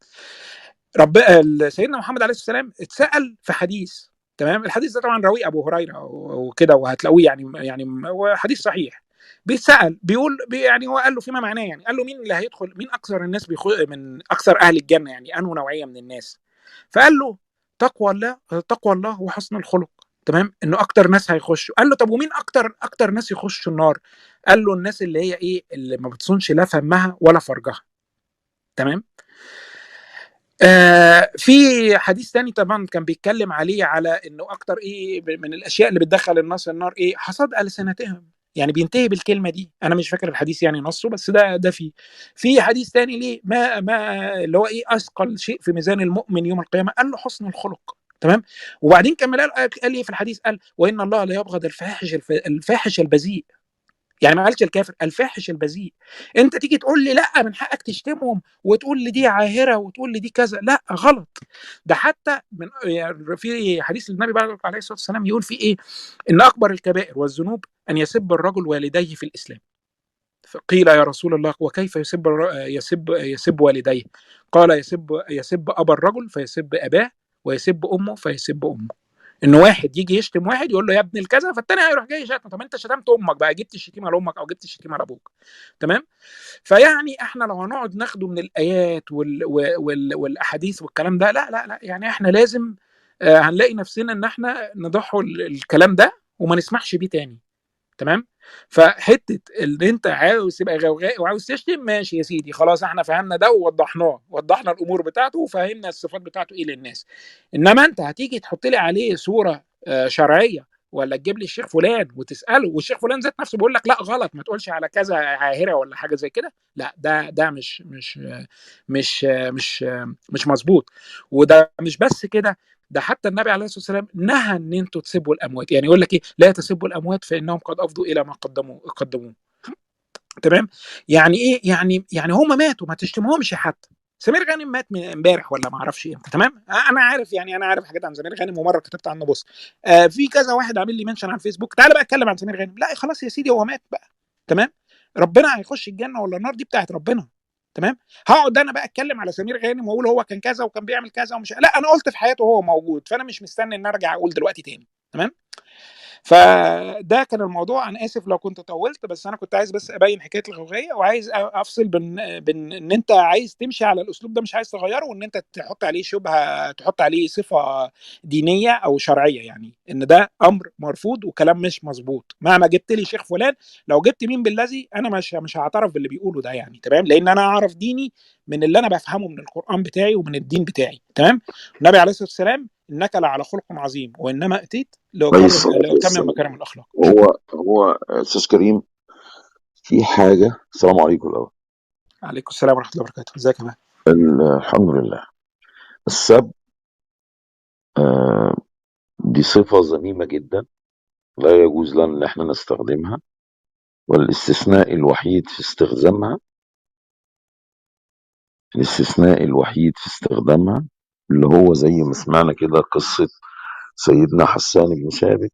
A: سيدنا محمد عليه الصلاه والسلام اتسال في حديث. تمام. الحديث ده طبعا راوي ابو هريره وكده، وهتلاقوه يعني هو حديث صحيح. بيتسال بيقول يعني هو قال له فيما معناه، يعني قال له مين اللي هيدخل، مين اكثر الناس من اكثر اهل الجنه، يعني انه نوعيه من الناس. فقال له تقوى الله وحسن الخلق. تمام. انه اكتر ناس هيخشوا. قال له طب ومين اكتر ناس يخشوا النار؟ قال له الناس اللي هي ايه؟ اللي ما بتصونش لا فمها ولا فرجها. تمام. في حديث تاني طبعا كان بيتكلم عليه، على انه اكتر ايه من الاشياء اللي بتدخل الناس النار ايه؟ حصاد السنتهم. يعني بينتهي بالكلمه دي. انا مش فاكر الحديث يعني نصه، بس ده في حديث تاني ليه ما اللي هو ايه اثقل شيء في ميزان المؤمن يوم القيامه؟ قال له حسن الخلق. تمام. وبعدين كمل قال ايه في الحديث؟ قال وان الله لا يبغض الفاحش البذيء. يعني ما قالش الكافر، الفاحش البذيء. انت تيجي تقول لي لا من حقك تشتمهم وتقول لي دي عاهره وتقول لي دي كذا، لا غلط. ده حتى من يعني في حديث النبي عليه الصلاه والسلام يقول فيه ايه؟ ان اكبر الكبائر والذنوب ان يسب الرجل والديه في الاسلام. قيل يا رسول الله وكيف يسب والديه؟ قال يسب ابا الرجل فيسب اباه، ويسب امه فيسب امه. ان واحد يجي يشتم واحد يقول له يا ابن الكذا، فالتاني هيروح جاي شتمه. طب انت شتمت امك بقى، جبت الشتيمه لامك او جبت الشتيمه لابوك. تمام. فيعني احنا لو هنقعد ناخده من الايات والاحاديث والكلام ده، لا لا لا، يعني احنا لازم هنلاقي نفسنا ان احنا نضحوا الكلام ده وما نسمحش بيه تاني. تمام. فحته اللي انت عاوز تبقى غوغائي وعاوز تشتم، ماشي يا سيدي، خلاص احنا فهمنا ده ووضحنا الامور بتاعته وفهمنا الصفات بتاعته ايه للناس. انما انت هتيجي تحط لي عليه صوره شرعيه، ولا تجيب لي الشيخ فلان وتساله والشيخ فلان ذات نفسه بيقول لك لا غلط، ما تقولش على كذا عاهره ولا حاجه زي كده، لا ده مش مظبوط. وده مش بس كده، ده حتى النبي عليه الصلاه والسلام نهى ان انتوا تسبوا الاموات. يعني يقول لك ايه؟ لا تسبوا الاموات فانهم قد افضوا الى ما قدموه. تمام. يعني ايه؟ يعني هم ماتوا، ما تشتمهمش حتى. سمير غانم مات من امبارح ولا ما اعرفش امتى. تمام. انا عارف، يعني انا عارف حاجات عن سمير غانم ومره كتبت عنه بوست. في كذا واحد عامل لي منشن على الفيسبوك تعالى بقى اتكلم عن سمير غانم. لا خلاص يا سيدي هو مات بقى. تمام. ربنا هيخش الجنه ولا النار دي بتاعت ربنا. تمام. هقعد انا بقى اتكلم على سمير غانم واقول هو كان كذا وكان بيعمل كذا ومش، لا انا قلت في حياته وهو موجود، فانا مش مستني ان ارجع اقول دلوقتي تاني. تمام. فده كان الموضوع. انا اسف لو كنت طولت، بس انا كنت عايز بس ابين حكايه الغوغيه، وعايز افصل بين ان انت عايز تمشي على الاسلوب ده مش عايز تغيره، وان انت تحط عليه شبهه، تحط عليه صفه دينيه او شرعيه، يعني ان ده امر مرفوض وكلام مش مظبوط. مهما جبت لي شيخ فلان، لو جبت مين بالذي، انا مش هعترف باللي بيقوله ده، يعني تمام، لان انا اعرف ديني من اللي انا بفهمه من القران بتاعي ومن الدين بتاعي. تمام. النبي عليه الصلاه والسلام انك لعلى خلق عظيم وانما اتيت
B: كويس.
A: لأتمم مكارم الأخلاق.
B: هو استاذ كريم، في حاجه. السلام عليكم الاول.
A: عليكم السلام ورحمة الله وبركاته. ازيك يا مان؟
B: الحمد لله. السب آه، دي صفه ذميمه جدا، لا يجوز لنا ان احنا نستخدمها، والاستثناء الوحيد في استخدامها، الاستثناء الوحيد في استخدامها اللي هو زي ما سمعنا كده قصه سيدنا حسان بن ثابت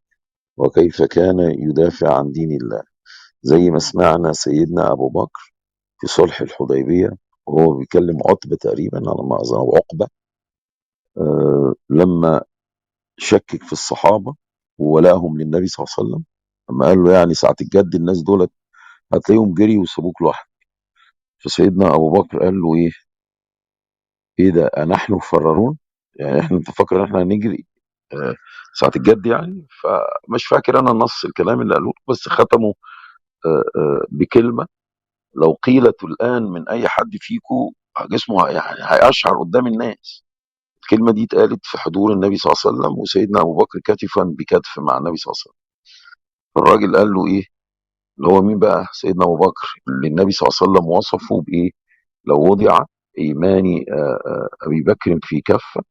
B: وكيف كان يدافع عن دين الله، زي ما سمعنا سيدنا ابو بكر في صلح الحديبيه وهو بيكلم عتبه تقريبا على ما اظن، أو عقبه، لما شكك في الصحابة وولاهم للنبي صلى الله عليه وسلم، لما قال له يعني ساعة الجد الناس دولت هتلاقيهم جري وسابوك لوحدك. فسيدنا أبو بكر قال له إيه ده أنحن فرارون؟ يعني إحنا أنت فاكر إن إحنا هنجري آه، ساعة الجد يعني؟ فمش فاكر أنا نص الكلام اللي قالوه، بس ختموا بكلمة لو قيلت الآن من أي حد فيكم جسمه يعني هيقشعر قدام الناس. الكلمة دي اتقالت في حضور النبي صلى الله عليه وسلم، وسيدنا أبو بكر كتفا بكتف مع النبي صلى الله عليه وسلم. فالراجل قال له إيه، اللي هو مين بقى؟ سيدنا أبو بكر، اللي النبي صلى الله عليه وسلم وصفه بإيه؟ لو وضع إيمان أبي بكر في كفة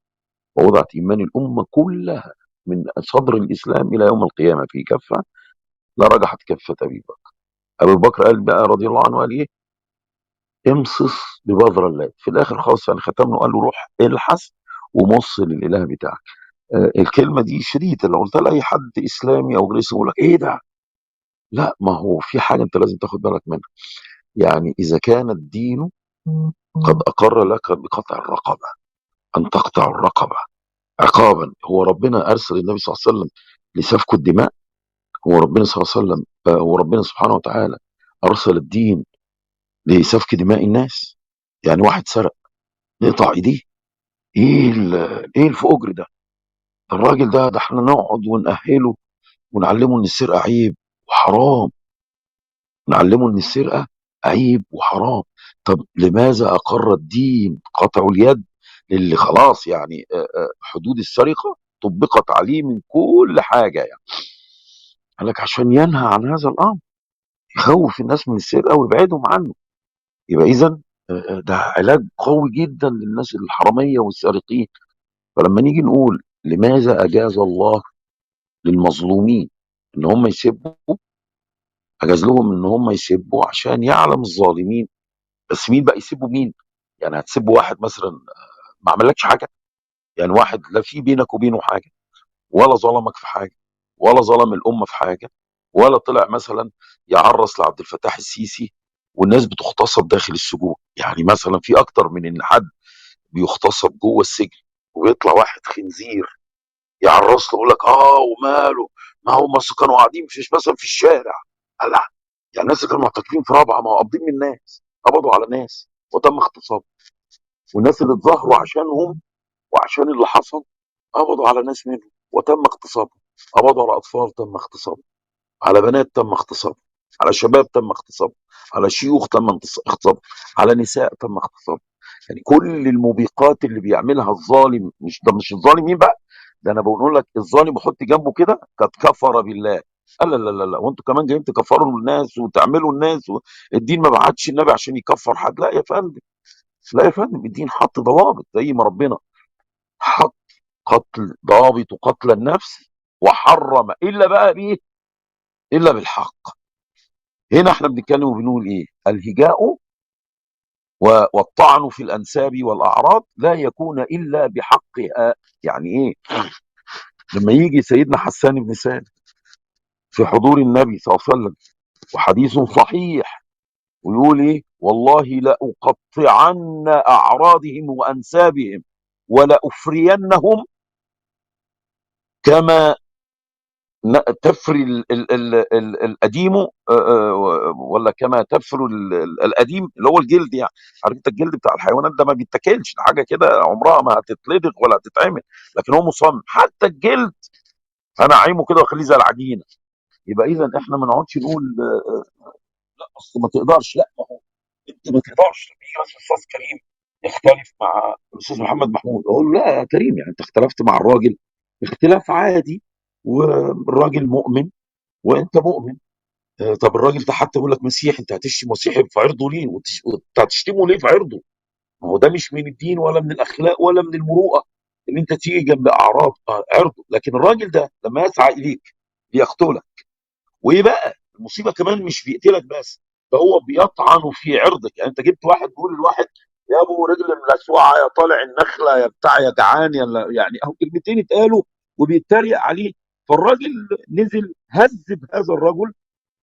B: ووضعت إيمان الأمة كلها من صدر الإسلام إلى يوم القيامة في كفة لرجحت كفة أبي بكر. أبو بكر قال بقى رضي الله عنه، قال إيه؟ امصص ببذر اللات. في الآخر خالص يعني ختم له قال له روح الحس ومص للإله بتاعك. الكلمة دي شديدة، لو قلتها لأي حد إسلامي أو غير إسلامي يقول لك إيه ده؟ لا، ما هو في حاجة أنت لازم تاخد بالك منها. يعني إذا كان الدين قد أقر لك بقطع الرقبة، أن تقطع الرقبة عقابا، هو ربنا أرسل النبي صلى الله عليه وسلم لسفك الدماء؟ هو ربنا صلى الله عليه وسلم هو ربنا سبحانه وتعالى أرسل الدين لسفك دماء الناس؟ يعني واحد سرق نقطع ايديه؟ ايه الفجر ده؟ الراجل ده احنا نقعد ونأهله ونعلمه ان السرقة عيب وحرام، نعلمه ان السرقة عيب وحرام. طب لماذا اقر الدين قطع اليد اللي خلاص يعني حدود السرقة طبقت عليه من كل حاجة يعني؟ قال لك عشان ينهى عن هذا الامر، يخوف الناس من السرقة ويبعدهم عنه. يبقى اذا ده علاج قوي جدا للناس الحرامية والسارقين. فلما نيجي نقول لماذا اجاز الله للمظلومين ان هم يسبوا، اجاز لهم ان هم يسبوا عشان يعلم الظالمين. بس مين بقى يسبوا مين؟ يعني هتسب واحد مثلا ما عملكش حاجه، يعني واحد لا في بينك وبينه حاجه، ولا ظلمك في حاجه، ولا ظلم الامه في حاجه، ولا طلع مثلا يعرس لعبد الفتاح السيسي والناس بتغتصب داخل السجون. يعني مثلا في اكتر من ان حد بيغتصب جوه السجن ويطلع واحد خنزير يعرس له يقول لك وماله، ما هم بس كانوا قاعدين في مثلا في الشارع. لا، يعني الناس اللي كانوا معتكفين في رابعه ما هو قابضين من الناس، قبضوا على ناس وتم اغتصابهم، والناس اللي اتظاهروا عشانهم وعشان اللي حصل قبضوا على ناس منهم وتم اغتصابهم، قبضوا على اطفال تم اغتصابهم، على بنات تم اغتصابهم، على شباب تم اغتصابهم، على شيوخ تم اغتصابهم، على نساء تم اغتصابهم. يعني كل الموبقات اللي بيعملها الظالم، مش ده مش الظالمين بقى، ده انا بقول لك الظالم بحط جنبه كده قد كفر بالله. لا لا لا لا، وانتوا كمان جايين تكفروا الناس وتعملوا الناس الدين ما بعتش النبي عشان يكفر حد. لا يا فندم، لا يا فندم، الدين حط ضوابط زي ما ربنا حط قتل ضابط قتل النفس وحرم الا بقى بايه؟ الا بالحق. هنا احنا بنتكلم وبنقول ايه؟ الهجاء والطعن في الانساب والاعراض لا يكون الا بحقها. يعني ايه؟ لما يجي سيدنا حسان بن ثابت في حضور النبي صلى الله عليه وسلم وحديث صحيح ويقول ايه؟ والله لأقطعن اعراضهم وانسابهم ولأفرينهم كما تفري القديم ولا كما تفرو القديم اللي هو الجلد يعني. عارف انت الجلد بتاع الحيوانات ده ما بيتاكلش، ده حاجه كده عمرها ما هتتلدغ ولا هتتعمل، لكن هو مصمم حتى الجلد انا عايمه كده واخليه زي العجينه. يبقى اذا احنا ما نقعدش نقول لا اصل ما تقدرش، لا ما هو انت ما تقدرش. لما يجي مثلا استاذ كريم يختلف مع الاستاذ محمد محمود اقول له لا يا كريم، يعني انت اختلفت مع الراجل اختلاف عادي، والراجل مؤمن وانت مؤمن. طب الراجل ده حتى يقول لك مسيحي، انت هتشتم مسيحي في عرضه ليه؟ وانت هتشتمه ليه في عرضه؟ ما هو ده مش من الدين ولا من الاخلاق ولا من المروءه ان انت تيجي جنب اعراض عرضه. لكن الراجل ده لما يسعى اليك ليقتلك، وايه بقى المصيبه كمان مش بيقتلك بس، ده هو بيطعن في عرضك. يعني انت جبت واحد بيقول لواحد يا ابو رجل ملسوعه يا طالع النخله يا بتاع يا جعان يا يعني اهو كلمتين اتقالوا وبيتريق عليه. فالراجل نزل هذب هذا الرجل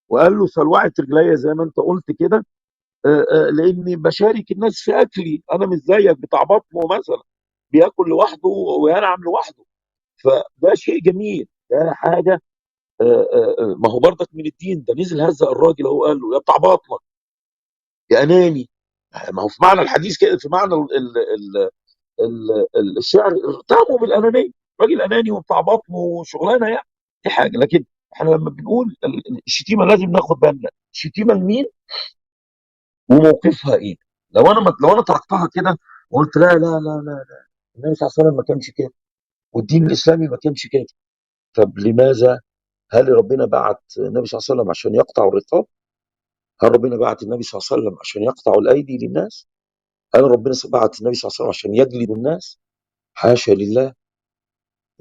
B: وقال له سلوعت رجليا زي ما انت قلت كده، لاني بشارك الناس في اكلي، انا مش زيك بتاع بطنه مثلا بياكل لوحده وينعم لوحده. فده شيء جميل، ده حاجه ما هو برضك من الدين ده، نزل هزق الراجل، هو قال له يا بتاع باطنك يا اناني. ما هو في معنى الحديث كده، في معنى الشعر اتهموا بالانانيه، راجل اناني وبتاع بطن وشغلانه يعني. دي حاجه، لكن احنا لما بنقول الشتيمه لازم ناخد بالنا الشتيمه لمين وموقفها ايه. لو انا تركتها كده وقلت لا لا لا لا، النبي صلى الله عليه وسلم ما كانش كده، والدين الاسلامي ما كانش كده، طب لماذا؟ هل ربنا بعت النبي صلى الله عليه وسلم عشان يقطع الرقاب؟ هل ربنا بعت النبي صلى الله عليه وسلم عشان يقطع الايدي للناس؟ هل ربنا بعت النبي صلى الله عليه وسلم عشان يجلد الناس؟ حاشا لله،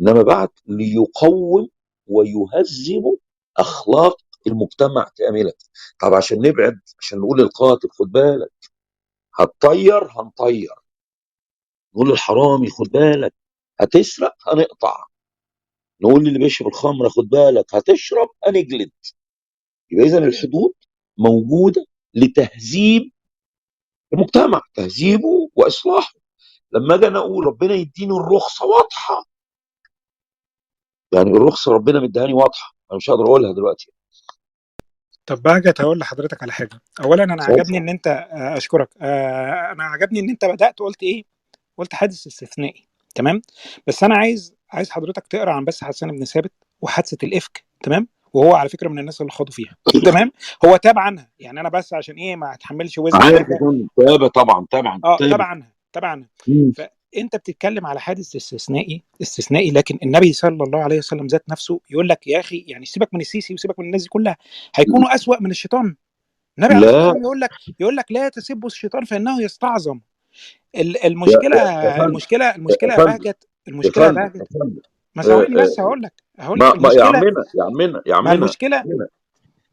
B: انما بعت ليقوم ويهذب اخلاق المجتمع كامله. طب عشان نبعد، عشان نقول للقاتل خد بالك هتطير هنطير، نقول للحرامي خد بالك هتسرق هنقطع، نقول للي بيشرب الخمره خد بالك هتشرب هنجلد. يبقى اذا الحدود موجوده لتهذيب المجتمع، تهذيبه واصلاحه. لما اجي انا اقول ربنا يديني الرخصه واضحه، يعني الرخصه ربنا مديهاني واضحه، انا مش هقدر اقولها دلوقتي.
A: طب بهجت، هقول لحضرتك على حاجه. اولا انا عجبني
B: اتفضل.
A: ان انت اشكرك. انا عجبني ان انت بدات قلت ايه، قلت حادث استثنائي. تمام. بس انا عايز حضرتك تقرا عن بس حسان بن ثابت وحادثه الافك. تمام. وهو على فكره من الناس اللي خاضوا فيها. تمام. هو تاب عنها، يعني انا بس عشان ايه ما اتحملش وزر
B: عارف يا
A: حاجه.
B: فندم، تابع طبعا طبعا
A: تاب
B: تابع.
A: عنها، تاب عنها.
B: مم.
A: فانت بتتكلم على حادث استثنائي، لكن النبي صلى الله عليه وسلم ذات نفسه يقول لك يا اخي، يعني سيبك من السيسي وسيبك من الناس دي كلها، هيكونوا اسوأ من الشيطان. النبي عليه الصلاه
B: لا
A: والسلام يقول لك لا تسبوا الشيطان فانه يستعظم.
B: يا
A: المشكله
B: يا فندم،
A: المشكله
B: يا
A: يا
B: فندم،
A: بهجت،
B: يا
A: المشكله يا
B: فندم، يا
A: بهجت.
B: فندم.
A: ما
B: آه،
A: ثواني
B: آه،
A: بس، هقول لك
B: ما يا
A: المشكله.
B: عمنا، يا عمنا، يا
A: ما
B: عمنا،
A: المشكله.
B: عمنا،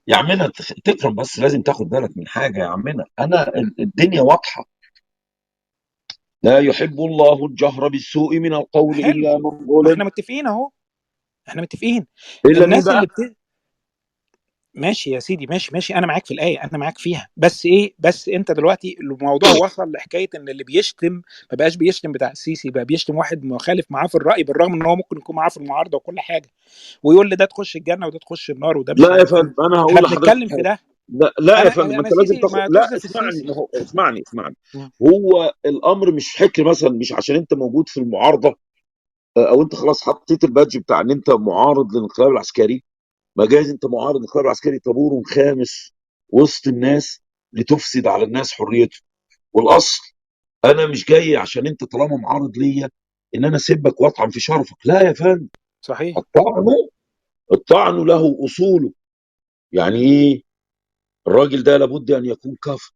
B: يا عمنا، تكرم، بس لازم تاخد بالك من حاجه يا عمنا. انا الدنيا واضحه، لا يحب الله الجهر بالسوء من القول
A: حلو.
B: الا من
A: ما
B: ظلم.
A: احنا متفقين اهو، احنا متفقين.
B: الا مين
A: الناس اللي
B: بقى؟
A: ماشي يا سيدي، ماشي، انا معاك في الايه، انا معاك فيها. بس ايه، بس انت دلوقتي الموضوع وصل لحكايه ان اللي بيشتم ما بقاش بيشتم بتاع السيسي، بقى بيشتم واحد مخالف معاه في الراي، بالرغم ان هو ممكن يكون معاه في المعارضه وكل حاجه، ويقول لي ده تخش الجنه وده تخش النار وده مش
B: لا يا
A: عارف ايه.
B: فندم، انا
A: احنا
B: هقول لحضرتك
A: بنتكلم في
B: حاجه.
A: ده.
B: لا لا يا فندم،
A: انا
B: انت لازم
A: السيسي
B: تاخد،
A: ما
B: لا
A: طز في
B: اسمعني،
A: السيسي.
B: ما هو اسمعني. هو الامر مش حكر مثلا، مش عشان انت موجود في المعارضه او انت خلاص حطيت البادج بتاع ان انت معارض للانقلاب العسكري. ما جايز انت معارض للانقلاب العسكري طابور خامس وسط الناس لتفسد على الناس حريته. والاصل انا مش جاي عشان انت طالما معارض ليا ان انا اسبك واطعن في شرفك، لا يا فندم.
A: صحيح.
B: الطعن، الطعن له اصوله. يعني ايه؟ الراجل ده لابد ان يكون كافر.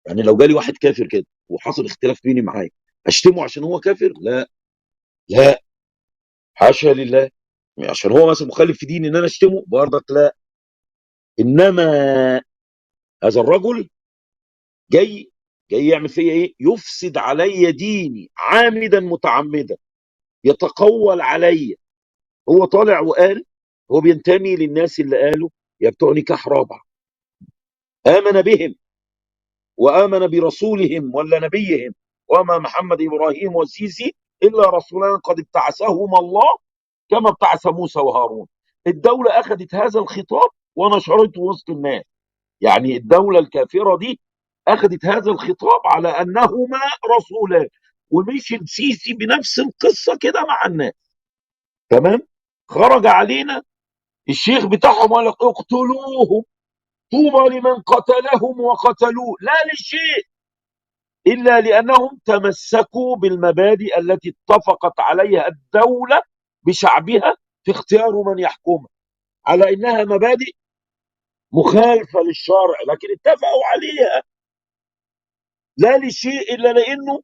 B: يعني لو جالي واحد كافر كده وحصل اختلاف بيني معاه، اشتمه عشان هو كافر؟ لا لا، حاشا لله. عشان هو مثلا مخالف في ديني ان انا اشتمه برضك؟ لا. انما هذا الرجل جاي يعمل فيا ايه؟ يفسد علي ديني عامدا متعمدا، يتقول علي. هو طالع وقال، هو بينتمي للناس اللي قالوا يا بتوع نكاح رابع، امن بهم وامن برسولهم ولا نبيهم، وما محمد ابراهيم والسيسي الا رسولان قد ابتعثهما الله كما ابتعث موسى وهارون. الدوله اخذت هذا الخطاب ونشرته وسط الناس. يعني الدوله الكافره دي اخذت هذا الخطاب على انهما رسولان، ومشي السيسي بنفس القصه كده مع الناس. تمام. خرج علينا الشيخ بتاعهم قال لك اقتلوهم، طوبى لمن قتلهم وقتلوه، لا للشيء الا لانهم تمسكوا بالمبادئ التي اتفقت عليها الدوله بشعبها في اختيار من يحكمها، على انها مبادئ مخالفه للشرع لكن اتفقوا عليها، لا لشيء الا لانه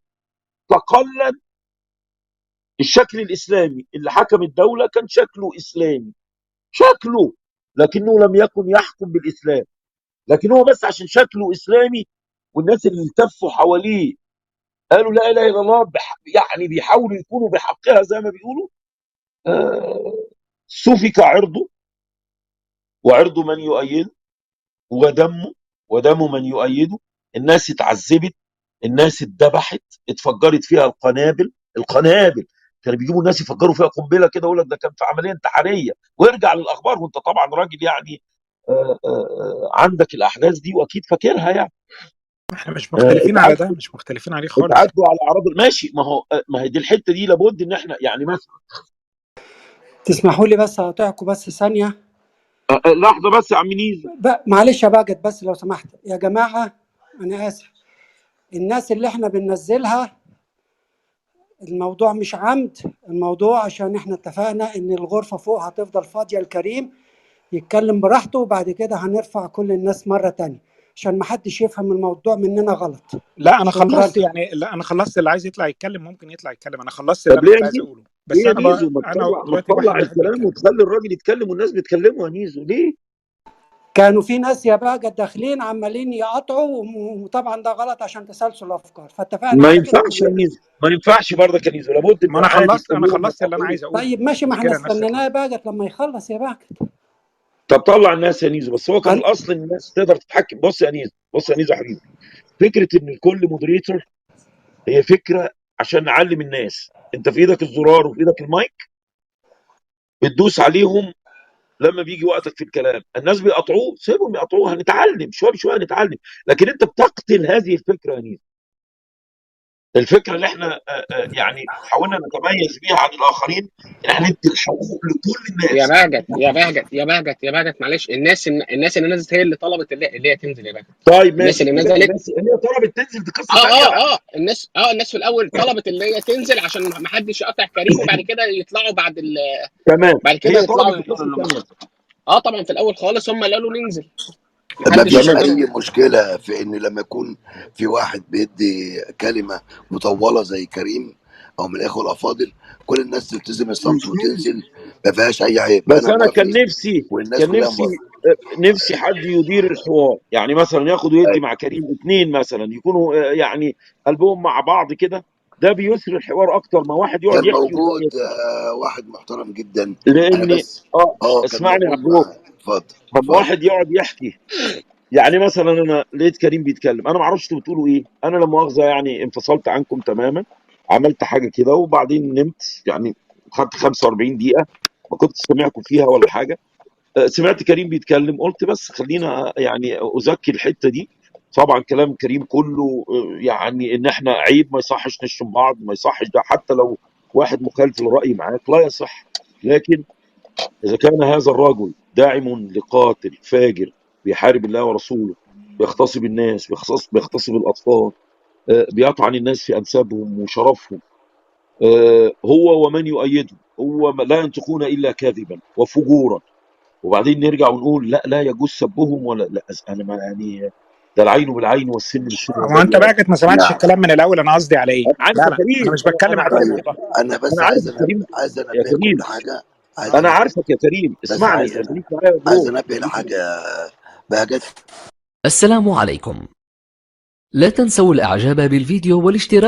B: تقلد الشكل الاسلامي اللي حكم الدوله، كان شكله اسلامي، شكله، لكنه لم يكن يحكم بالاسلام. لكن هو بس عشان شكله اسلامي والناس اللي التفوا حواليه قالوا لا اله الا الله، يعني بيحاولوا يكونوا بحقها زي ما بيقولوا، سفك عرضه وعرض من يؤيده، ودمه ودم من يؤيده. الناس اتعذبت، الناس اتذبحت، اتفجرت فيها القنابل، القنابل كانوا بيجيبوا الناس يفكروا فيها قنبله كده، يقول لك ده كان في عمليه انتحاريه، ويرجع للاخبار، وانت طبعا راجل يعني عندك الاحداث دي واكيد فاكرها يعني.
A: احنا مش مختلفين على ده،
B: اتعدوا
A: مش مختلفين عليه خالص.
B: اتعدوا على اعراض ماشي. ما هو ما هي دي الحته دي لابد ان احنا يعني مثلا
C: تسمحوا لي بس اقاطعكم بس ثانيه.
B: لحظه بس يا عم نيزو.
C: معلش يا باجت، بس لو سمحت يا جماعه، انا اسف. الناس اللي احنا بننزلها الموضوع مش عمد، الموضوع عشان احنا اتفقنا ان الغرفه فوق هتفضل فاضيه، الكريم يتكلم براحته، وبعد كده هنرفع كل الناس مره تانية عشان ما حدش يفهم الموضوع مننا غلط.
A: لا انا
C: شكرا.
A: خلصت يعني، لا انا خلصت، اللي عايز يطلع يتكلم ممكن يطلع يتكلم، انا خلصت اللي
B: طب
A: انا
B: ليه
A: كنت
B: يا
A: عايز
B: نيزو؟
A: اقوله.
B: ليه
A: بس
B: يا
A: انا
B: نيزو؟
A: انا
B: ما
A: دلوقتي
B: تطلع
A: واحد بيحب
B: الكلام
A: يتكلم.
B: وتخلي الراجل يتكلم والناس بتكلمه يا نيزو، ليه؟
C: كانوا في ناس يا باجت داخلين عمالين يقطعوا، وطبعا ده غلط عشان تسلسل الافكار، فاتفقنا
B: ما
C: على كده
B: ينفعش يا
C: كلنا.
B: نيزو، ما ينفعش برضك يا نيزو، لابد
A: ما
B: ان
A: انا
B: عادي
A: خلصت،
B: كل
A: انا
B: يوم
A: خلصت اللي انا
B: نقاطعين.
A: عايز اقوله،
C: طيب ماشي، ما احنا
A: المشكله الناس
C: استنيناه
A: تطلع.
C: يا باجت لما يخلص يا باجت.
B: طب طلع الناس يا نيزو، بس هو كان
C: أنا
B: الاصل ان الناس تقدر تتحكم. بص يا نيزو، بص يا نيزو يا حبيبي، فكره ان الكل مودريتور هي فكره عشان نعلم الناس. انت في ايدك الزرار وفي ايدك المايك، بتدوس عليهم لما بيجي وقتك في الكلام. الناس بيقطعوه، سيبهم يقطعوه، هنتعلم شويه بشويه هنتعلم. لكن انت بتقتل هذه الفكره يا نيزو، الفكره اللي احنا يعني حاولنا نتميز بيها عن الاخرين، ان احنا ندي الحقوق لكل
D: يا
B: الناس.
D: باجت يا باجت يا باجت يا باجت، معلش، الناس اللي نزلت هي اللي طلبت اللي هي تنزل يا باجت.
B: طيب
D: الناس
B: ماشي،
D: اللي نزلت،
B: الناس هي طلبت تنزل، دي قصه ثانيه بقى.
D: الناس في الاول طلبت اللي هي تنزل عشان ما حدش يقطع كريم، وبعد كده يطلعوا
B: تمام،
D: بعد كده
B: هي
D: يطلعوا
B: طلبت
D: يقولوا
B: القصه
D: اللي هم
B: الثانيه.
D: عايزينه. طبعا في الاول خالص هم اللي قالوا ننزل، ما
E: ما
D: حدش
E: فيش
B: تمام.
E: اي مشكله في ان لما يكون في واحد بيدي كلمه مطوله زي كريم او من الاخوه الافاضل، كل الناس تلتزم الصمت وتنزل، ما فيهاش اي عيب،
B: بس
E: انا
B: انا
E: موافق
B: كان نفسي،
E: والناس
B: كان
E: كلها
B: نفسي
E: موافقه.
B: نفسي حد يدير الحوار، يعني مثلا ياخد ويدي مع كريم، اتنين مثلا يكونوا يعني قلبهم مع بعض كده، ده بيسر الحوار اكتر ما واحد يقعد
E: كان
B: يحكي وده
E: موجود
B: يسمع.
E: واحد محترم جدا. انا
B: لاني
E: بس كان
B: اسمعني يا
E: موجود
B: عبد،
E: معاه. اتفضل
B: لما
E: اتفضل.
B: واحد يقعد يحكي، يعني مثلا انا لقيت كريم بيتكلم، انا ما اعرفش انتوا بتقولوا ايه، انا لا مؤاخذه يعني انفصلت عنكم تماما، عملت حاجه كده وبعدين نمت يعني، خدت 45 دقيقه ما كنت سامعكم فيها ولا حاجه. سمعت كريم بيتكلم، قلت بس خلينا يعني ازكي الحته دي. طبعا كلام كريم كله يعني ان احنا عيب، ما يصحش نشتم بعض، ما يصحش ده، حتى لو واحد مخالف للراي معاك لا يصح. لكن إذا كان هذا الرجل داعم لقاتل فاجر بيحارب الله ورسوله، بيغتصب الناس، بيغتصب الأطفال، بيطعن الناس في أنسابهم وشرفهم، هو ومن يؤيده، هو لا ينطقون إلا كذبا وفجورا، وبعدين نرجع ونقول لا لا يجوز سبهم ولا لا، أنا ما يعني، ده العين بالعين والسن بالسن
A: هو انت
B: والبدي.
A: بقى ما سمعتش
E: نعم.
A: الكلام من الاول، انا قصدي على ايه؟
B: أنا عارف
A: لا
B: يا
A: لا، انا
B: كريم،
A: مش بتكلم
B: أنا
A: على
B: عارف،
E: طيب
A: الموضوع ده.
E: انا بس
B: أنا عارف يا كريم.
E: عايز
B: يا
E: انبهكم
B: كريم
E: لحاجه.
B: أنا عارفك يا كريم،
E: بس
B: اسمعني، خليك معايا يا
E: عايز
B: برو،
E: انبه
B: خليك معايا.
E: لحاجه بهجت.
F: السلام عليكم. لا تنسوا الإعجاب بالفيديو والاشتراك